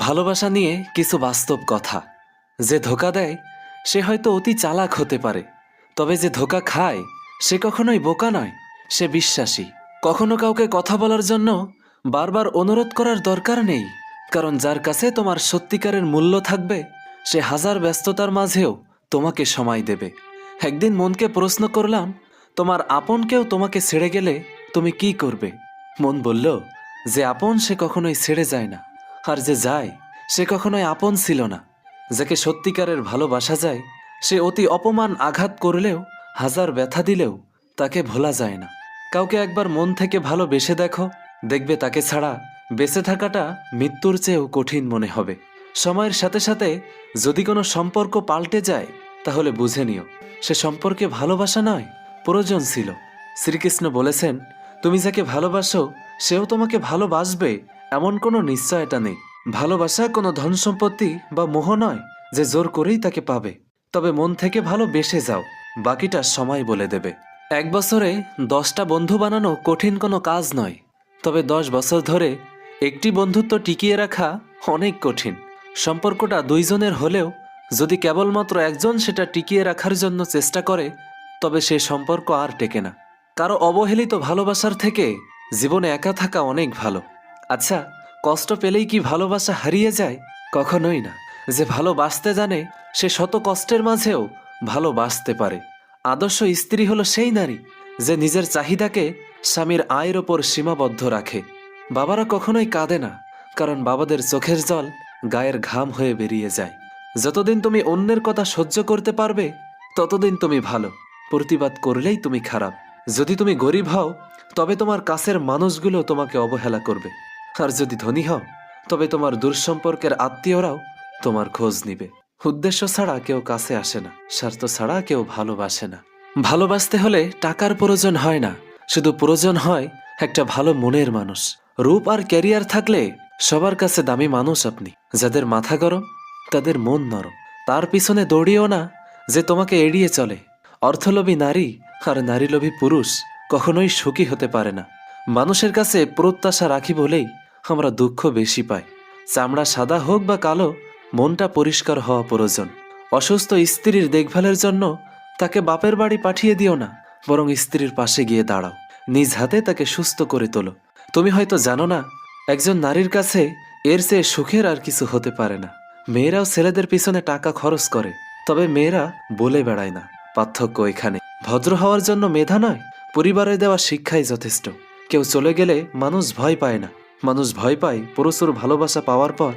ভালোবাসা নিয়ে কিছু বাস্তব কথা। যে ধোঁকা দেয় সে হয়তো অতি চালাক হতে পারে, তবে যে ধোঁকা খায় সে কখনোই বোকা নয়, সে বিশ্বাসী। কখনো কাউকে কথা বলার জন্য বারবার অনুরোধ করার দরকার নেই, কারণ যার কাছে তোমার সত্যিকারের মূল্য থাকবে সে হাজার ব্যস্ততার মাঝেও তোমাকে সময় দেবে। একদিন মনকে প্রশ্ন করলাম, তোমার আপন কেউ তোমাকে ছেড়ে গেলে তুমি কি করবে? মন বলল, যে আপন সে কখনোই ছেড়ে যায় না, আর যে যায় সে কখনোই আপন ছিল না। যাকে সত্যিকারের ভালোবাসা যায় সে অতি অপমান আঘাত করলেও, হাজার ব্যথা দিলেও তাকে ভোলা যায় না। কাউকে একবার মন থেকে ভালোবেসে দেখো, দেখবে তাকে ছাড়া বেঁচে থাকাটা মৃত্যুর চেয়েও কঠিন মনে হবে। সময়ের সাথে সাথে যদি কোনো সম্পর্ক পাল্টে যায় তাহলে বুঝে নিও সে সম্পর্কে ভালোবাসা নয়, প্রয়োজন ছিল। শ্রীকৃষ্ণ বলেছেন, তুমি যাকে ভালোবাসো সেও তোমাকে ভালোবাসবে, এমন কোনো নিশ্চয়তা নেই। ভালোবাসা কোনো ধন সম্পত্তি বা মোহ নয় যে জোর করেই তাকে পাবে। তবে মন থেকে ভালোবেসে যাও, বাকিটা সময় বলে দেবে। 1 বছরে 10টা বন্ধু বানানো কঠিন কোনো কাজ নয়, তবে 10 বছর ধরে একটি বন্ধুত্ব টিকিয়ে রাখা অনেক কঠিন। সম্পর্কটা দুইজনের হলেও যদি কেবলমাত্র একজন সেটা টিকিয়ে রাখার জন্য চেষ্টা করে তবে সে সম্পর্ক আর টেকে না। কারো অবহেলিত ভালোবাসার থেকে জীবনে একা থাকা অনেক ভালো। আচ্ছা, কষ্ট পেলেই কি ভালোবাসা হারিয়ে যায়? কখনোই না। যে ভালোবাসতে জানে সে শত কষ্টের মাঝেও ভালোবাসতে পারে। আদর্শ স্ত্রী হলো সেই নারী যে নিজের চাহিদাকে স্বামীর আয়ের ওপর সীমাবদ্ধ রাখে। বাবারা কখনোই কাঁদে না, কারণ বাবাদের চোখের জল গায়ের ঘাম হয়ে বেরিয়ে যায়। যতদিন তুমি অন্যের কথা সহ্য করতে পারবে ততদিন তুমি ভালো, প্রতিবাদ করলেই তুমি খারাপ। যদি তুমি গরিব হও তবে তোমার কাছের মানুষগুলো তোমাকে অবহেলা করবে, আর যদি ধনী হও তবে তোমার দূরসম্পর্কের আত্মীয়রাও তোমার খোঁজ নিবে। উদ্দেশ্য ছাড়া কেউ কাছে আসে না, স্বার্থ ছাড়া কেউ ভালোবাসে না। ভালোবাসতে হলে টাকার প্রয়োজন হয় না, শুধু প্রয়োজন হয় একটা ভালো মনের মানুষ। রূপ আর ক্যারিয়ার থাকলে সবার কাছে দামি মানুষ আপনি। যাদের মাথা গরম তাদের মন নরম। তার পিছনে দৌড়িও না যে তোমাকে এড়িয়ে চলে। অর্থলোভী নারী আর নারীলোভী পুরুষ কখনোই সুখী হতে পারে না। মানুষের কাছে প্রত্যাশা রাখি বলেই আমরা দুঃখ বেশি পাই। চামড়া সাদা হোক বা কালো, মনটা পরিষ্কার হওয়া প্রয়োজন। অসুস্থ স্ত্রীর দেখভালের জন্য তাকে বাপের বাড়ি পাঠিয়ে দিও না, বরং স্ত্রীর পাশে গিয়ে দাঁড়াও, নিজ হাতে তাকে সুস্থ করে তোলো। তুমি হয়তো জানো না, একজন নারীর কাছে এর চেয়ে সুখের আর কিছু হতে পারে না। মেয়েরাও ছেলেদের পিছনে টাকা খরচ করে, তবে মেয়েরা বলে বেড়ায় না। পার্থক্য এখানে। ভদ্র হওয়ার জন্য মেধা নয়, পরিবারের দেওয়া শিক্ষাই যথেষ্ট। কেউ চলে গেলে মানুষ ভয় পায় না, মানুষ ভয় পায় প্রচুর ভালোবাসা পাওয়ার পর